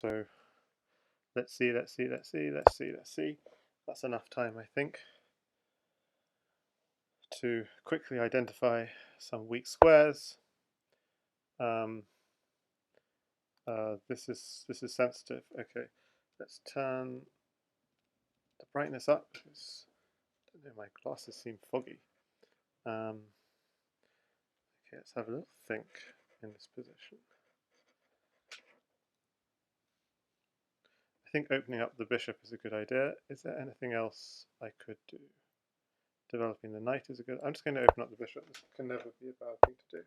So let's see. That's enough time, I think, to quickly identify some weak squares. This is sensitive. Okay, let's turn the brightness up because I don't know, my glasses seem foggy. Okay, let's have a little think in this position. I think opening up the bishop is a good idea. Is there anything else I could do? Developing the knight is a good. I'm just going to open up the bishop. This can never be a bad thing to do.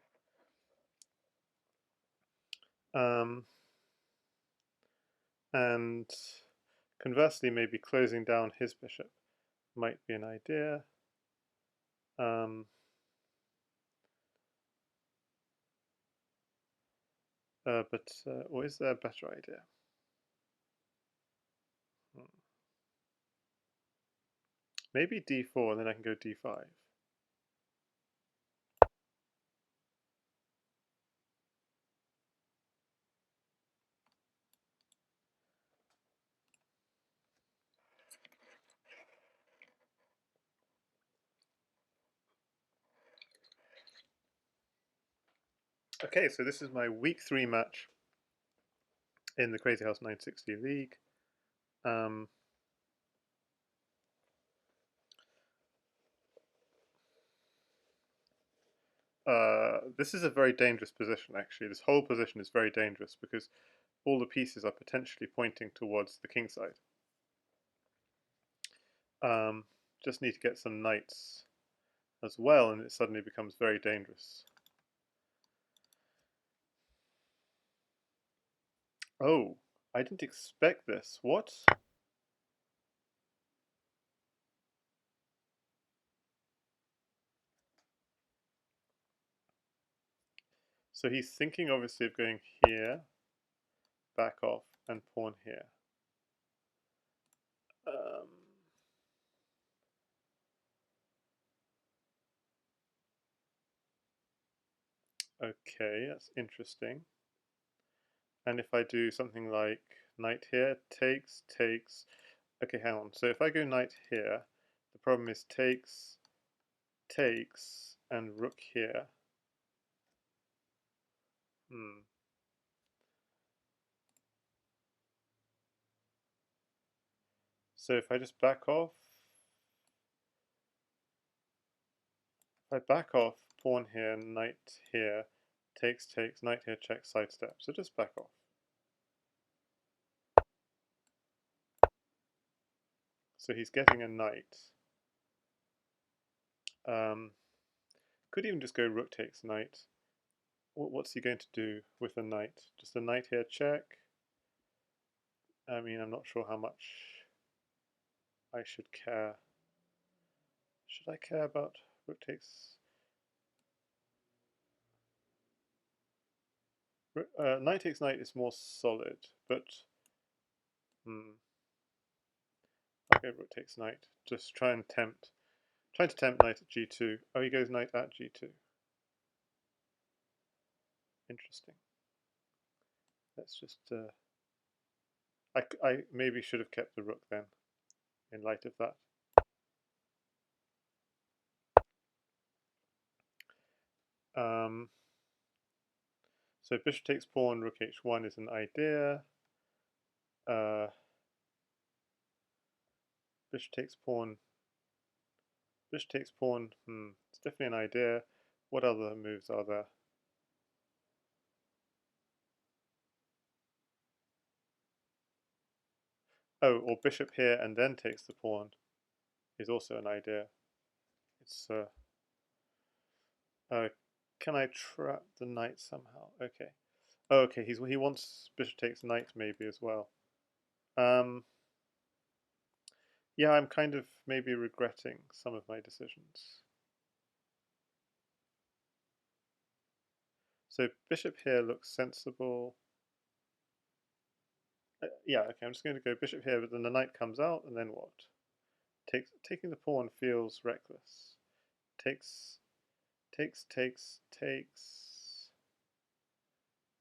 And conversely, maybe closing down his bishop might be an idea. Or is there a better idea? Maybe d4 and then I can go d5. Okay, so this is my week 3 match in the Crazyhouse 960 League. This is a very dangerous position, actually. This whole position is very dangerous because all the pieces are potentially pointing towards the king side. Just need to get some knights as well, and it suddenly becomes very dangerous. Oh, I didn't expect this. What? So he's thinking, obviously, of going here, back off, and pawn here. Okay, that's interesting. And if I do something like knight here, takes, takes. Okay, hang on. So if I go knight here, the problem is takes, takes, and rook here. So if I just back off, if I back off, pawn here, knight here, takes, takes, knight here, check, sidestep. So just back off. So he's getting a knight. Could even just go rook takes knight. What's he going to do with a knight? Just a knight here, check. I mean, I'm not sure how much I should care. Should I care about rook takes? Knight takes knight is more solid, but I'll go rook takes knight. Just trying to tempt knight at g2. Oh, he goes knight at g2. Interesting. Let's just. I maybe should have kept the rook then, in light of that. So bishop takes pawn, rook h1 is an idea. Bishop takes pawn. Bishop takes pawn. It's definitely an idea. What other moves are there? Oh, or bishop here and then takes the pawn is also an idea. It's can I trap the knight somehow? Okay. Oh, okay. He wants bishop takes knight maybe as well. Yeah, I'm kind of maybe regretting some of my decisions. So bishop here looks sensible. Yeah, okay. I'm just going to go bishop here, but then the knight comes out, and then what? Taking the pawn feels reckless. Takes, takes.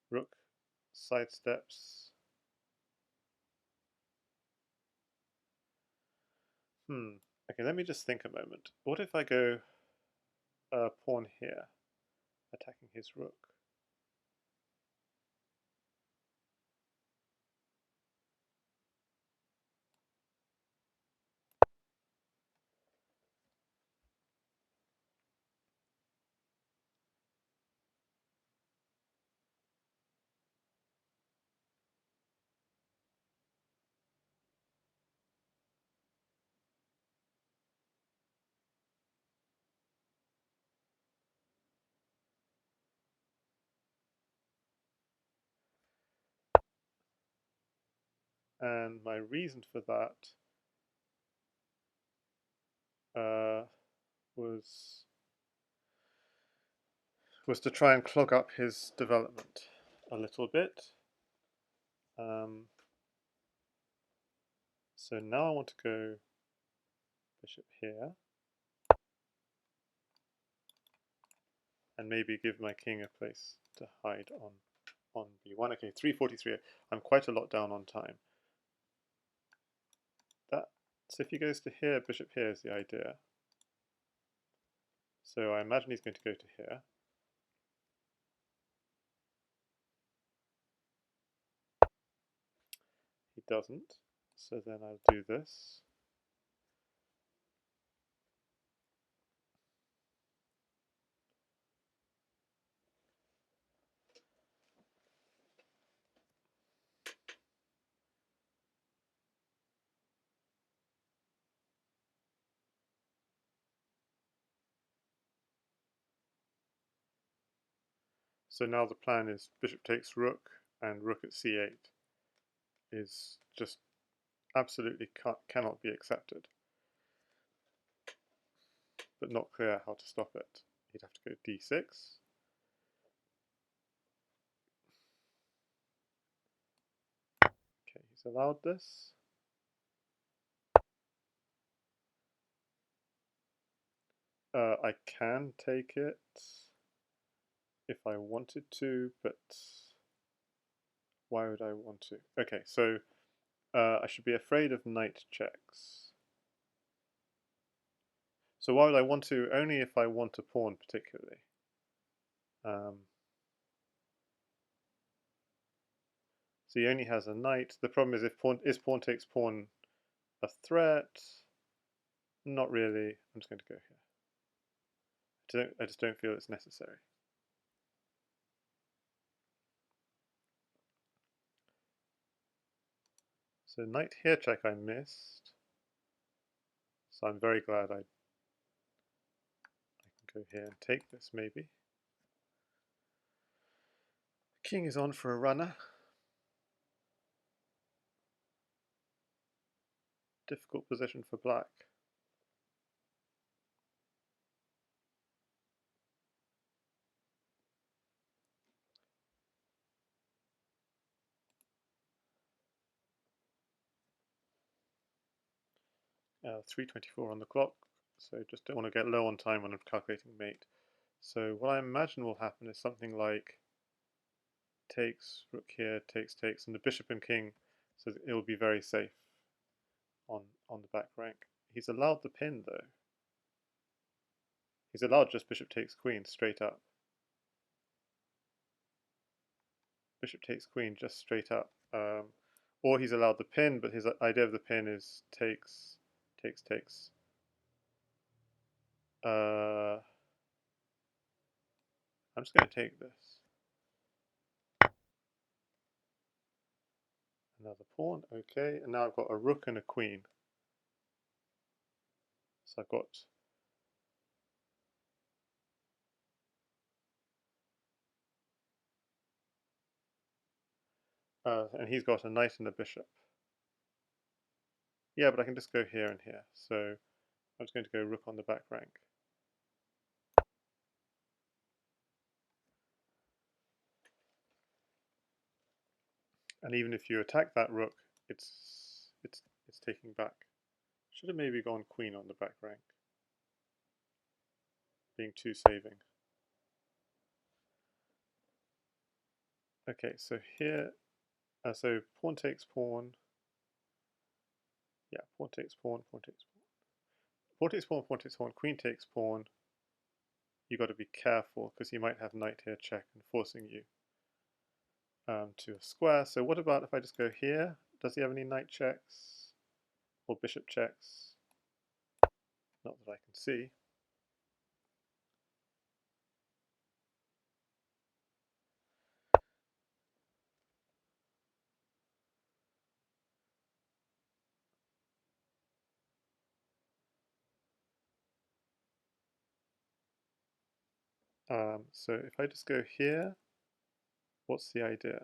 Rook sidesteps. Okay, let me just think a moment. What if I go pawn here, attacking his rook? And my reason for that uh, was to try and clog up his development a little bit. Um, so now I want to go bishop here and maybe give my king a place to hide on b1. Okay, 3:43. I'm quite a lot down on time. So if he goes to here, bishop here is the idea. So I imagine he's going to go to here. He doesn't. So then I'll do this. So now the plan is bishop takes rook and rook at c8 is just absolutely cannot be accepted, but not clear how to stop it. He'd have to go d6. Okay, he's allowed this. I can take it if I wanted to, but why would I want to? Okay, so I should be afraid of knight checks. So why would I want to? Only if I want a pawn particularly. So he only has a knight. The problem is if pawn takes pawn a threat? Not really. I'm just going to go here. I just don't feel it's necessary. So knight here check I missed. So I'm very glad I can go here and take this maybe. King is on for a runner. Difficult position for black. 3:24 on the clock, so just don't want to get low on time when I'm calculating mate. So what I imagine will happen is something like takes, rook here, takes, and the bishop and king, so it will be very safe on the back rank. He's allowed the pin though. He's allowed just bishop takes queen straight up. Bishop takes queen just straight up. Or he's allowed the pin, but his idea of the pin is takes, takes. I'm just going to take this. Another pawn, okay. And now I've got a rook and a queen. So I've got and he's got a knight and a bishop. Yeah, but I can just go here and here. So I'm just going to go rook on the back rank. And even if you attack that rook, it's taking back. Should have maybe gone queen on the back rank, being too saving. Okay, so here, so pawn takes pawn. Yeah, pawn takes pawn, pawn takes pawn. pawn takes pawn, queen takes pawn. You got to be careful because he might have knight here check and forcing you to a square. So what about if I just go here? Does he have any knight checks or bishop checks? Not that I can see. So if I just go here, what's the idea?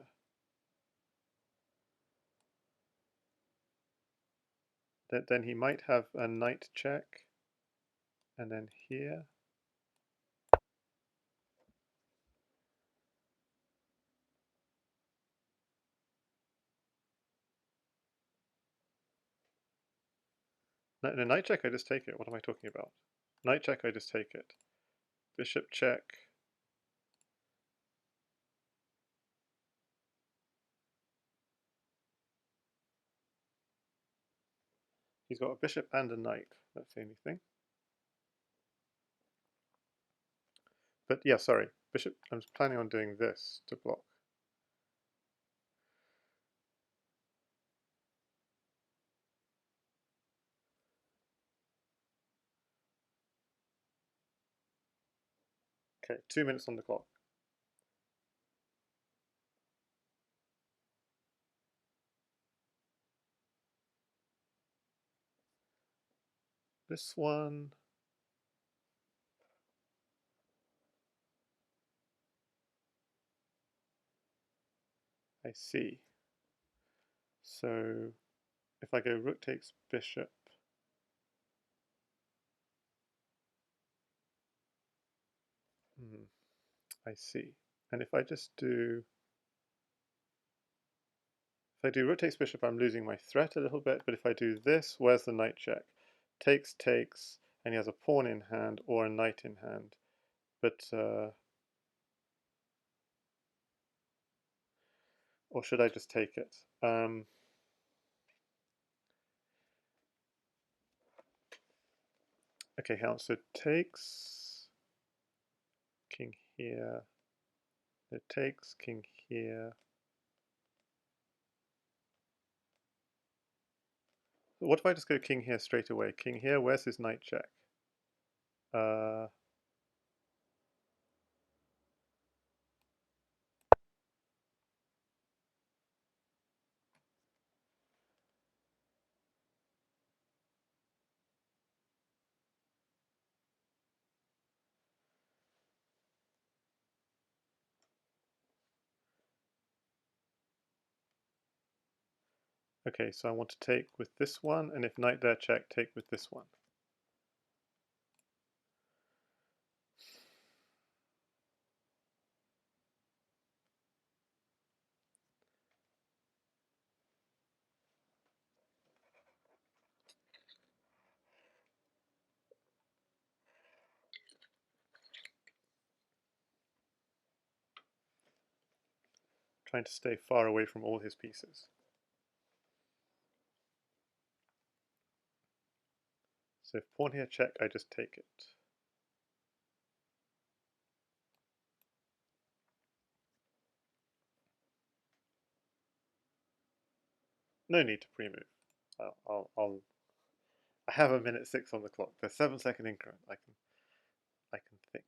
Then he might have a knight check, and then here. No, knight check, I just take it. What am I talking about? Knight check, I just take it. Bishop check. He's got a bishop and a knight. That's the only thing. But yeah, sorry. Bishop, I'm planning on doing this to block. Okay, 2 minutes on the clock. This one. I see. So if I go rook takes bishop, I see. And if I just do, if I do rook takes bishop, I'm losing my threat a little bit. But if I do this, where's the knight check? Takes, takes, and he has a pawn in hand or a knight in hand. But or should I just take it? Okay, hang on. So takes, king here. It takes, king here. What if I just go king here straight away? King here, where's his knight check? Okay, so I want to take with this one, and if knight there check, take with this one. Trying to stay far away from all his pieces. So if pawn here check, I just take it. No need to pre-move. I have a minute 6 on the clock. There's 7-second increment. I can think.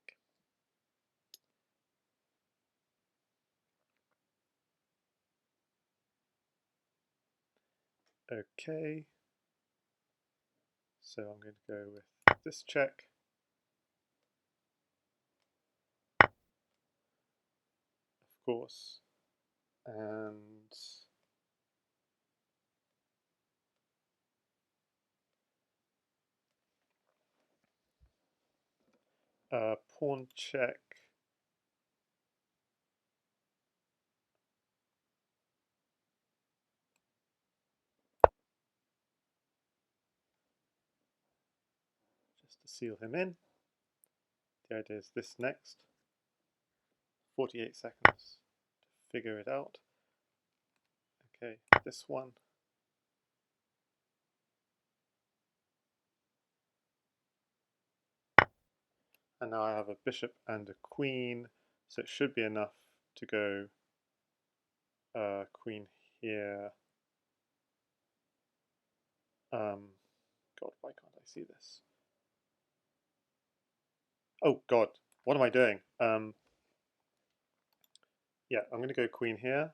Okay. So I'm going to go with this check. Of course. And pawn check. Just to seal him in. The idea is this next. 48 seconds to figure it out. Okay, this one. And now I have a bishop and a queen, so it should be enough to go queen here. God, why can't I see this? Oh God, what am I doing? Yeah, I'm going to go queen here.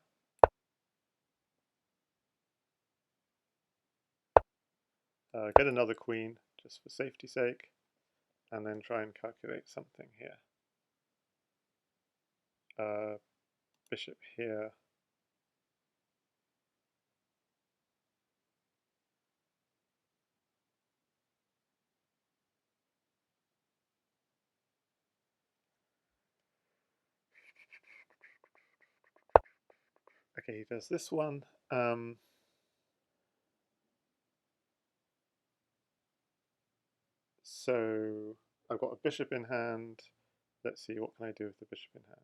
Get another queen, just for safety's sake, and then try and calculate something here. Bishop here. Okay, he does this one. So I've got a bishop in hand. Let's see, what can I do with the bishop in hand?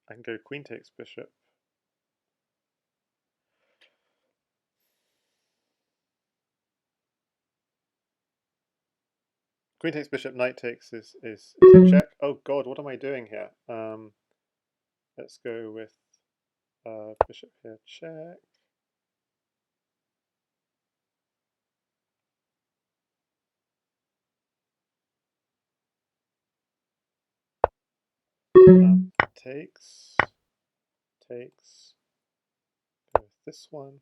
I can go queen takes bishop. Queen takes bishop, knight takes is a check. Oh God, what am I doing here? Let's go with bishop here, check. Takes, takes. Go with this one.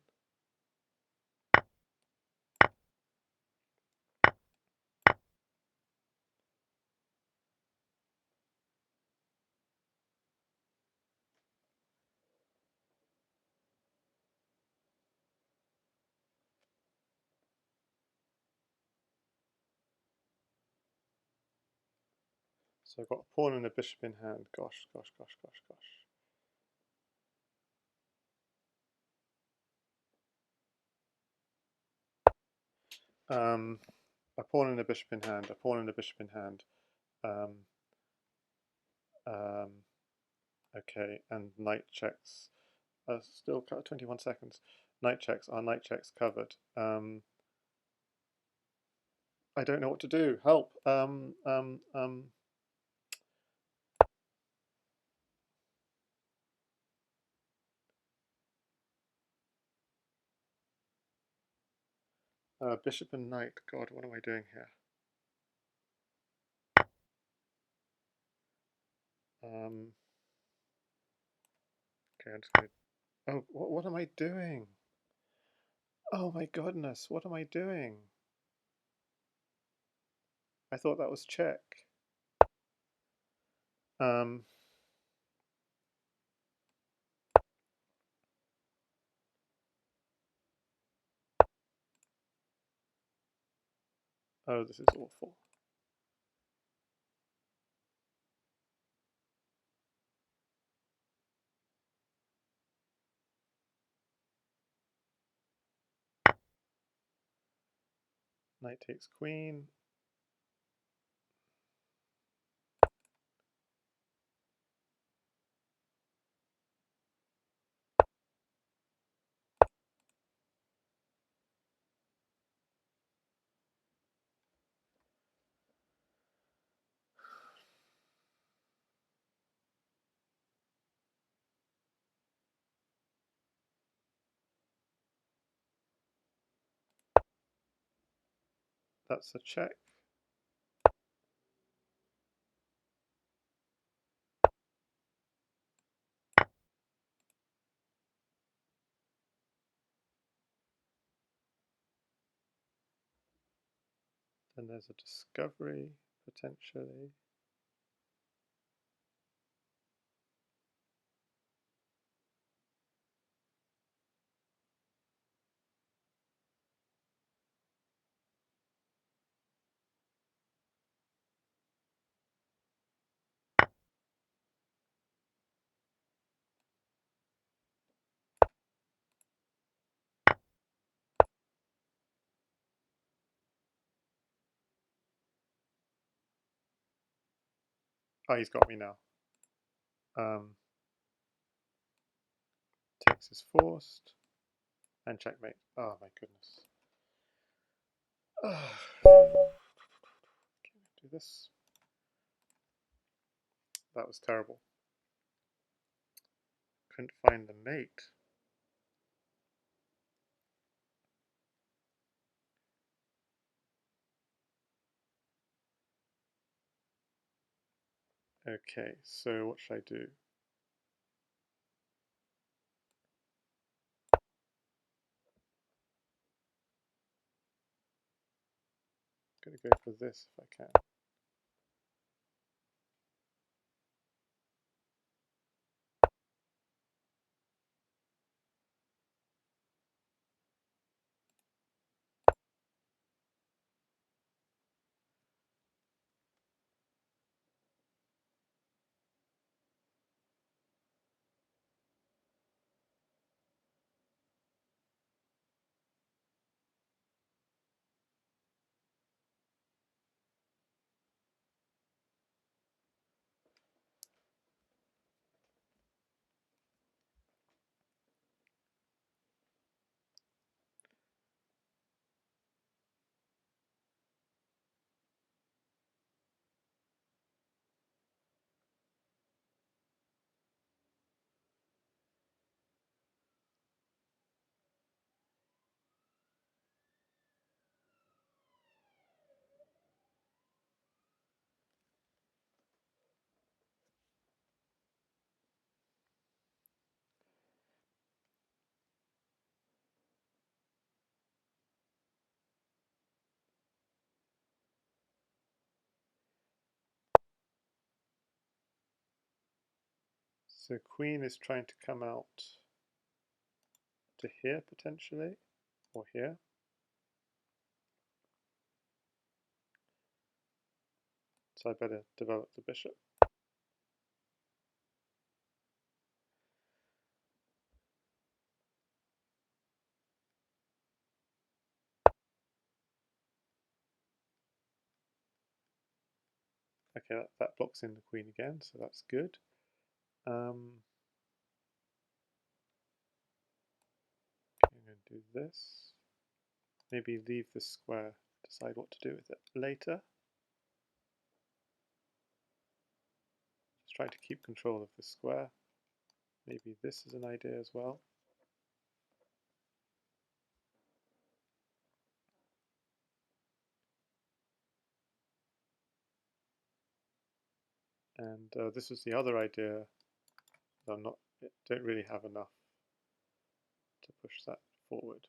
So I've got a pawn and a bishop in hand. Gosh, gosh, gosh, gosh, gosh. A pawn and a bishop in hand. A pawn and a bishop in hand. Um, um, okay, and knight checks. Still 21 seconds. Knight checks. Our knight checks covered. I don't know what to do. Help. Bishop and knight. God, what am I doing here? Okay, I'm just going to... Oh, what am I doing? Oh my goodness, what am I doing? I thought that was check. Um, oh, this is awful. Knight takes queen. That's a check. Then there's a discovery, potentially. Oh, he's got me now. Takes is forced. And checkmate. Oh my goodness. Can I do this? That was terrible. Couldn't find the mate. Okay, so what should I do? I'm going to go for this if I can. So queen is trying to come out to here potentially, or here. So I better develop the bishop. Okay, that blocks in the queen again, so that's good. I'm going to do this. Maybe leave the square, decide what to do with it later. Just trying to keep control of the square. Maybe this is an idea as well. And this was the other idea. Don't really have enough to push that forward.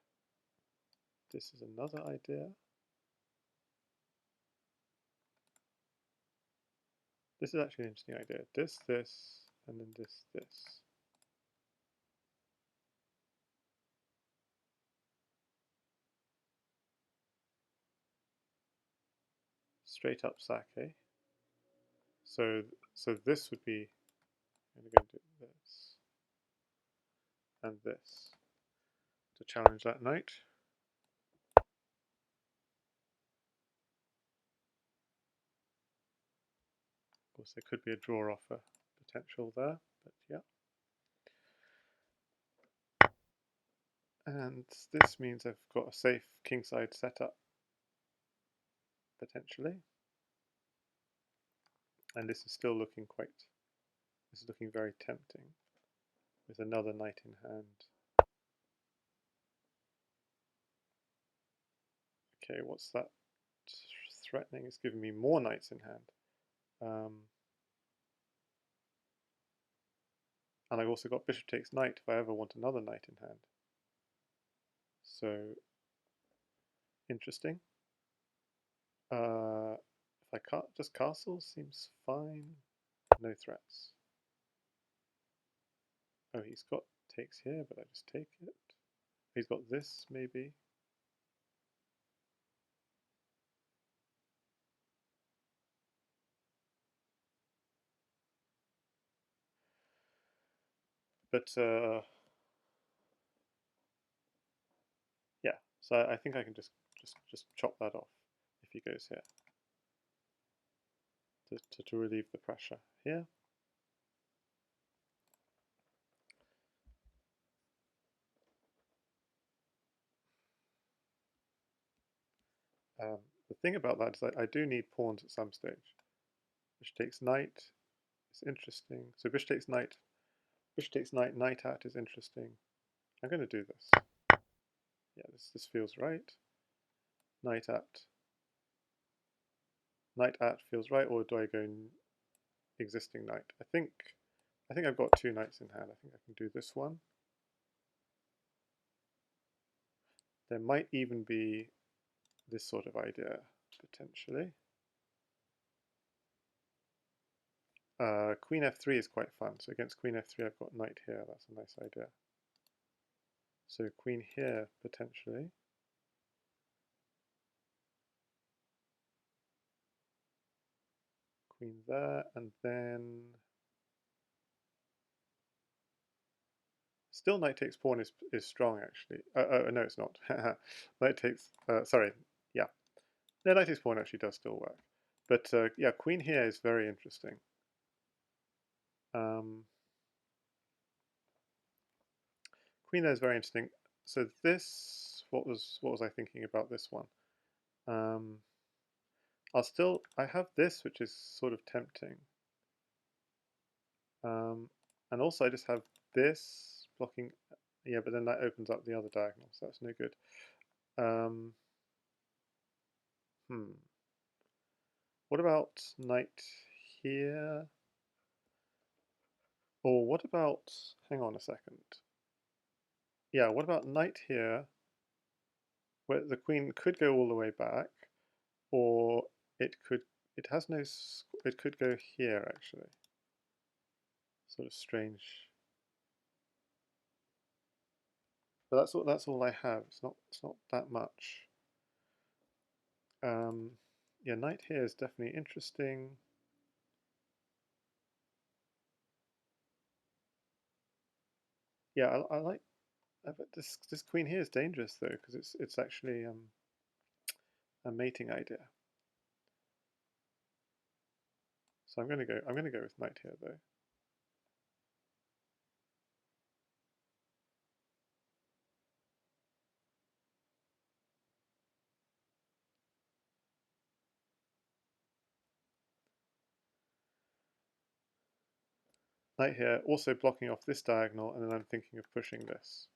This is another idea. This is actually an interesting idea. This, and then this. Straight up sake. So this would be, I'm going to do this and this to challenge that knight. Of course, there could be a draw offer potential there, but yeah. And this means I've got a safe kingside setup potentially. And this is still looking this is looking very tempting with another knight in hand. Okay, what's that threatening? It's giving me more knights in hand. And I've also got bishop takes knight if I ever want another knight in hand. So, interesting. If I can't, just castle seems fine. No threats. Oh, he's got takes here, but I just take it. He's got this, maybe. But yeah, so I think I can just chop that off if he goes here to relieve the pressure here. Um, the thing about that is I do need pawns at some stage. Bishop takes knight is interesting. So bishop takes knight, knight at is interesting. I'm going to do this. Yeah, this feels right. Knight at feels right, or do I go existing knight? I think I've got two knights in hand. I think I can do this one. There might even be this sort of idea potentially. Queen f3 is quite fun. So against queen f3, I've got knight here. That's a nice idea. So queen here potentially. Queen there, and then still knight takes pawn is strong actually. No, it's not. Knight takes. Sorry. Yeah. No, knight takes pawn actually does still work. But yeah, queen here is very interesting. Queen there is very interesting. So this, what was I thinking about this one? I have this, which is sort of tempting. And also I just have this blocking, yeah, but then that opens up the other diagonal, so that's no good. What about knight here? Or what about, hang on a second. Yeah, what about knight here, where the queen could go all the way back, or it has no, it could go here actually. Sort of strange. But that's all I have. It's not that much. Yeah, knight here is definitely interesting. Yeah, I like this queen here is dangerous though because it's actually a mating idea. So I'm gonna go with knight here though. Knight here, also blocking off this diagonal, and then I'm thinking of pushing this.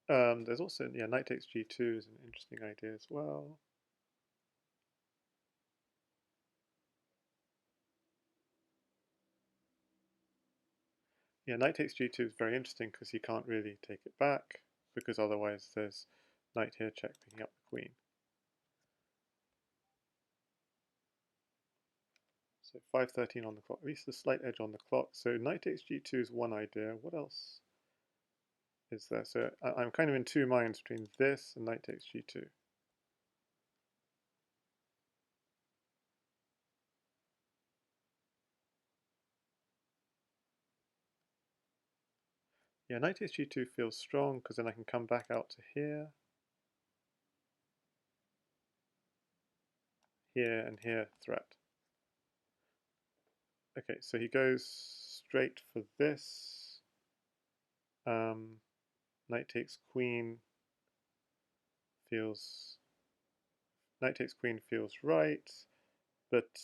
There's also, yeah, knight takes g2 is an interesting idea as well. Yeah, knight takes g2 is very interesting because he can't really take it back, because otherwise there's knight here check picking up the queen. So 5:13 on the clock, at least a slight edge on the clock. So knight takes g2 is one idea. What else is there? So I'm kind of in two minds between this and knight takes g2. Yeah, knight takes g2 feels strong because then I can come back out to here, here, and here threat. Okay, so he goes straight for this. Knight takes queen feels right, but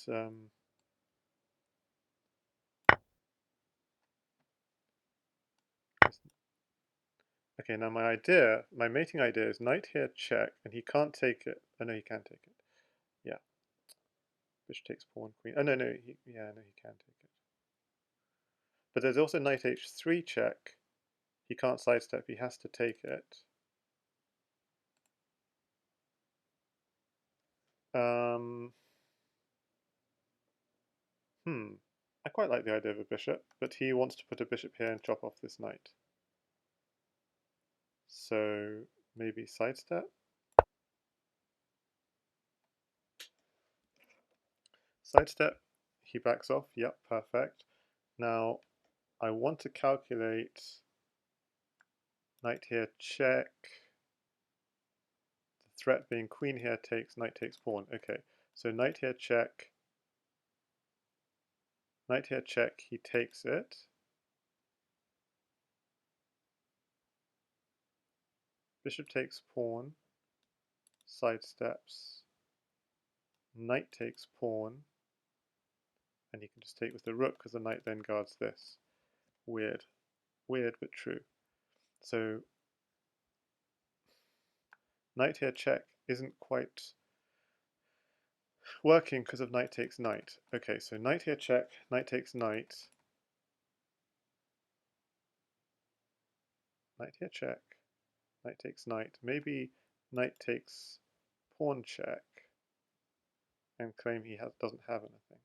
okay. Now my mating idea is knight here check, and he can't take it. Oh no, he can take it. Yeah, bishop takes pawn queen. Oh no, no, no, he can take it. But there's also knight h3 check. He can't sidestep. He has to take it. I quite like the idea of a bishop, but he wants to put a bishop here and chop off this knight. So maybe sidestep. Sidestep, he backs off. Yep, perfect. Now I want to calculate knight here check. The threat being queen here takes, knight takes pawn. Okay, so knight here check. Knight here check, he takes it. bishop takes pawn, sidesteps, knight takes pawn, and he can just take with the rook because the knight then guards this. Weird. Weird, but true. So knight here check isn't quite working because of knight takes knight. Okay, so knight here check, knight takes knight. Knight here check, knight takes knight. Maybe knight takes pawn check and claim he doesn't have anything.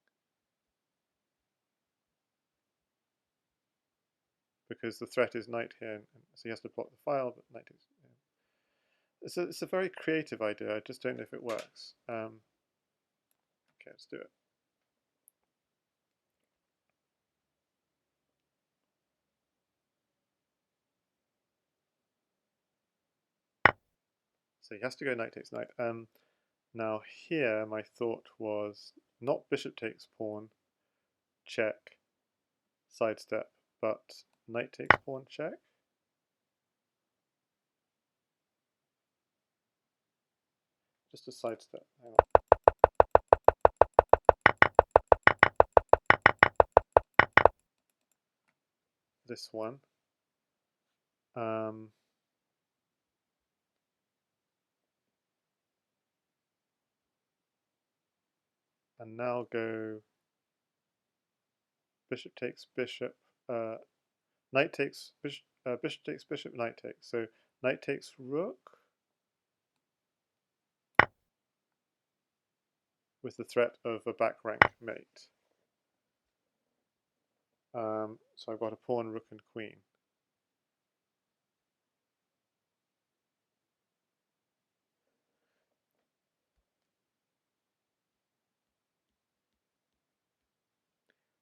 Because the threat is knight here, and so he has to block the file, but knight is... Yeah. It's a very creative idea, I just don't know if it works. Okay, let's do it. So he has to go knight takes knight. Now here my thought was not bishop takes pawn, check, sidestep, but knight takes pawn, check. Just a sidestep. Hang on. This one. And now go bishop takes bishop, knight takes bishop, bishop takes bishop, knight takes. So knight takes rook with the threat of a back rank mate. So I've got a pawn, rook, and queen.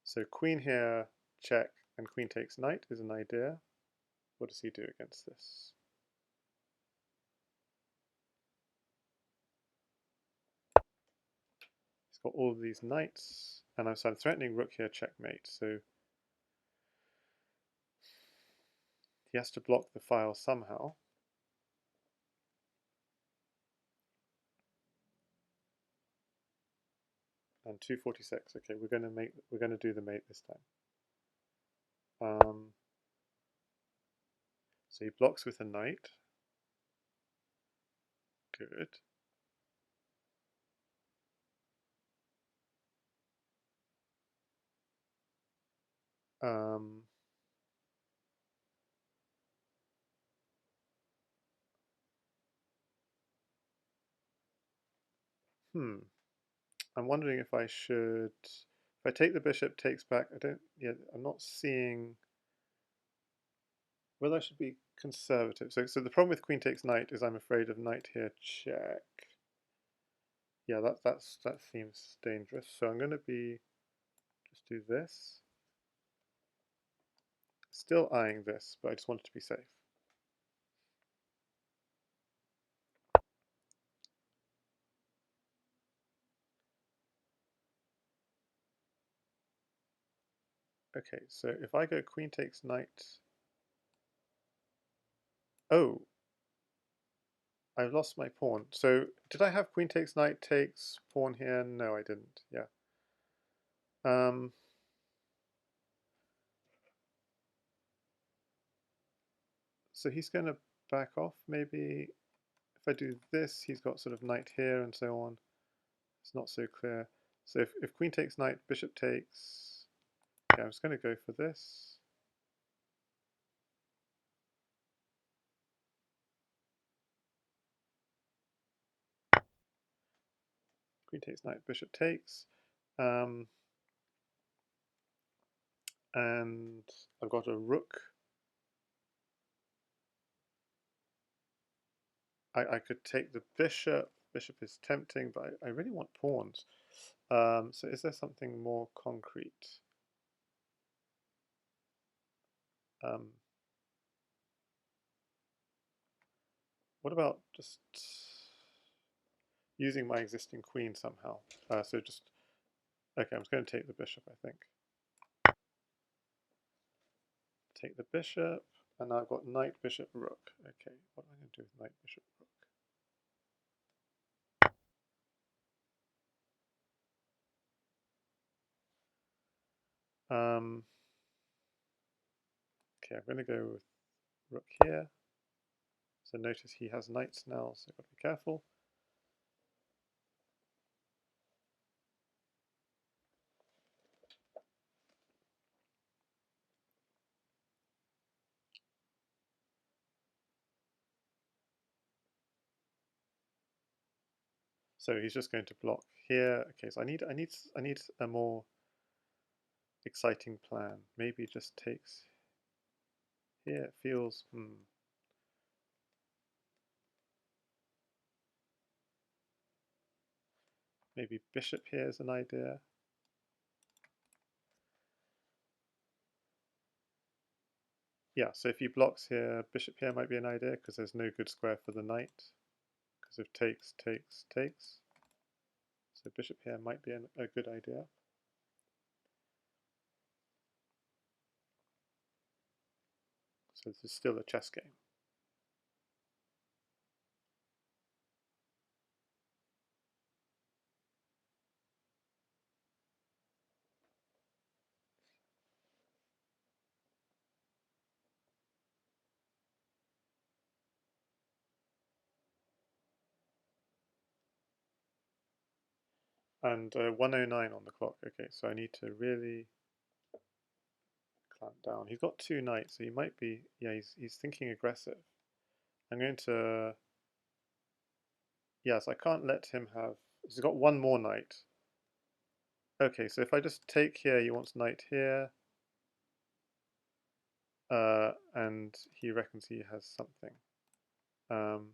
So queen here, check, and queen takes knight is an idea. What does he do against this? He's got all of these knights, and I'm threatening rook here, checkmate. So he has to block the file somehow. And 246. Okay, we're going to do the mate this time. So he blocks with a knight. Good. Um, I'm wondering if I should. If I take the bishop, takes back. I'm not seeing whether I should be conservative. So the problem with queen takes knight is I'm afraid of knight here check. Yeah, that seems dangerous. So I'm going to just do this. Still eyeing this, but I just wanted to be safe. Okay, so if I go queen takes knight. Oh, I've lost my pawn. So did I have queen takes knight takes pawn here? No, I didn't. Yeah. So he's going to back off maybe. If I do this, he's got sort of knight here and so on. It's not so clear. So if queen takes knight, bishop takes. Okay, I'm just going to go for this. Queen takes knight, bishop takes. And I've got a rook. I could take the bishop. Bishop is tempting, but I really want pawns. So is there something more concrete? What about just using my existing queen somehow? So just, okay, I'm just going to take the bishop, I think. Take the bishop. And now I've got knight, bishop, rook. Okay, what am I going to do with knight, bishop, rook? Okay, I'm going to go with rook here. So notice he has knights now, so I've got to be careful. So he's just going to block here. Okay, so I need a more exciting plan. Maybe just takes here. It feels maybe bishop here is an idea. Yeah, so if he blocks here, bishop here might be an idea because there's no good square for the knight. Because of takes, takes, takes. So bishop here might be a good idea. So this is still a chess game. And 109 on the clock. Okay, so I need to really clamp down. He's got two knights, so he might be, yeah, he's thinking aggressive. I'm going to, yes, I can't let him have, he's got one more knight. Okay, so if I just take here, he wants knight here, and he reckons he has something. And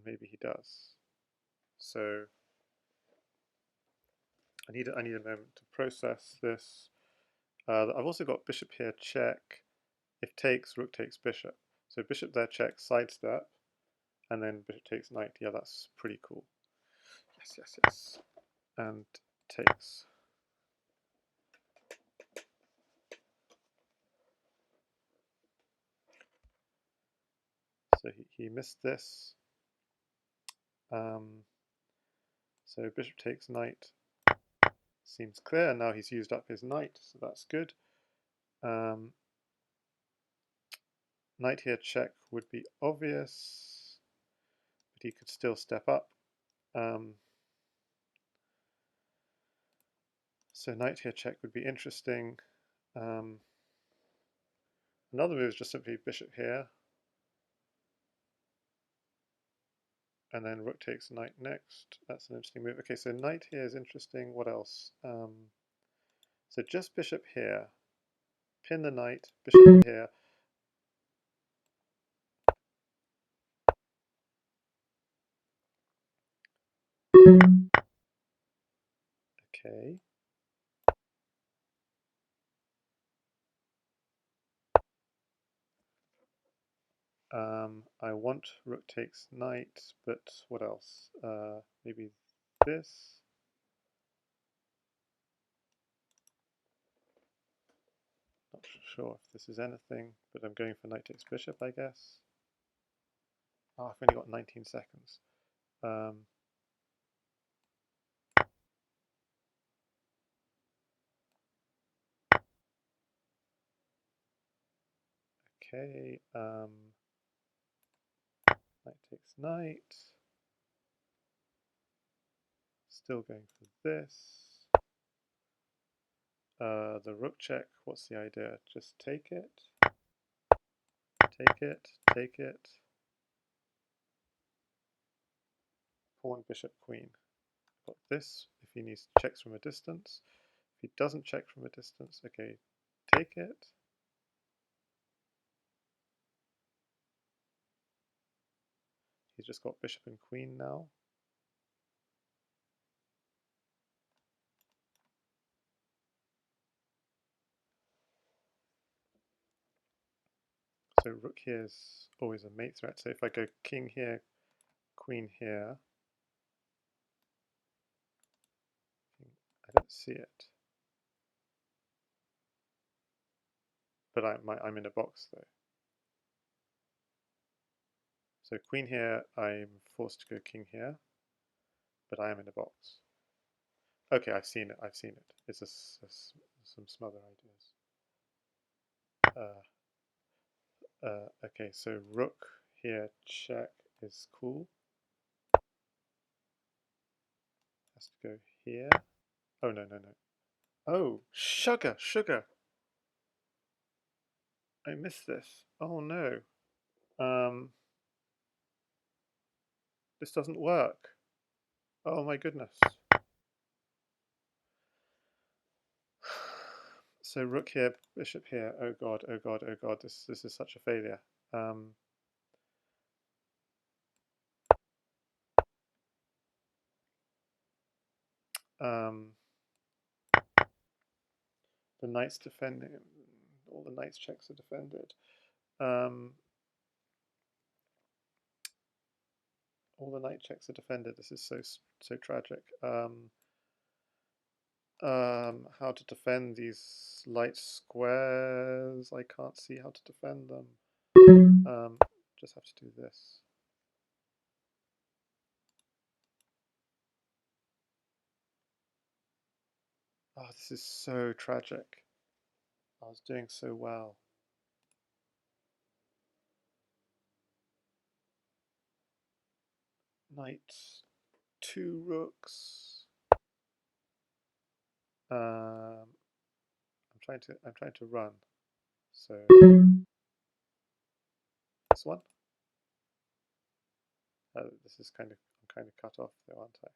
maybe he does. So I need a moment to process this. I've also got bishop here, check. If takes, rook takes bishop. So bishop there, check, sidestep, and then bishop takes knight. Yeah, that's pretty cool. Yes, yes, yes. And takes. So he missed this. So bishop takes knight. Seems clear. Now he's used up his knight, so that's good. Knight here check would be obvious, but he could still step up. So knight here check would be interesting. Another move is just simply bishop here, and then rook takes knight next. That's an interesting move. Okay, so knight here is interesting. What else? So just bishop here, pin the knight, bishop here. Okay. I want rook takes knight, but what else? Maybe this. Not sure if this is anything, but I'm going for knight takes bishop, I guess. Oh, I've only got 19 seconds. Okay, knight takes knight. Still going for this. The rook check, what's the idea? Just take it, take it, take it. Pawn, bishop, queen. Got this if he needs checks from a distance. If he doesn't check from a distance, okay, take it. He's just got bishop and queen now. So rook here is always a mate threat. So if I go king here, queen here, I don't see it. But I'm in a box though. So queen here, I'm forced to go king here, but I am in a box. Okay, I've seen it. I've seen it. It's some other ideas. Okay, so rook here, check is cool. Has to go here. Oh no no no. Oh, sugar, sugar. I missed this. Oh no. Um, this doesn't work. Oh my goodness. So rook here, bishop here. Oh god, oh god, oh god. This is such a failure. Um, um, the knight's defending. All the knight's checks are defended. All the knight checks are defended. This is so tragic. How to defend these light squares? I can't see how to defend them. Just have to do this. Oh, this is so tragic. I was doing so well. Knight, two rooks. I'm trying to run. So this one. This is I'm kind of cut off though, aren't I?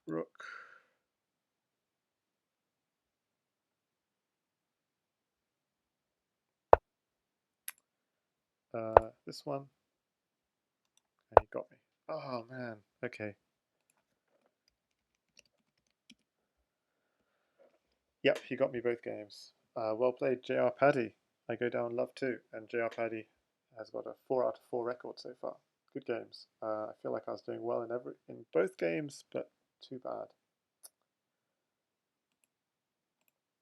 Rook. This one. And he got me. Oh man. Okay. Yep, he got me both games. Well played, jrpadhi. I go down love too, and jrpadhi has got a 4 out of 4 record so far. Good games. I feel like I was doing well in both games, but too bad.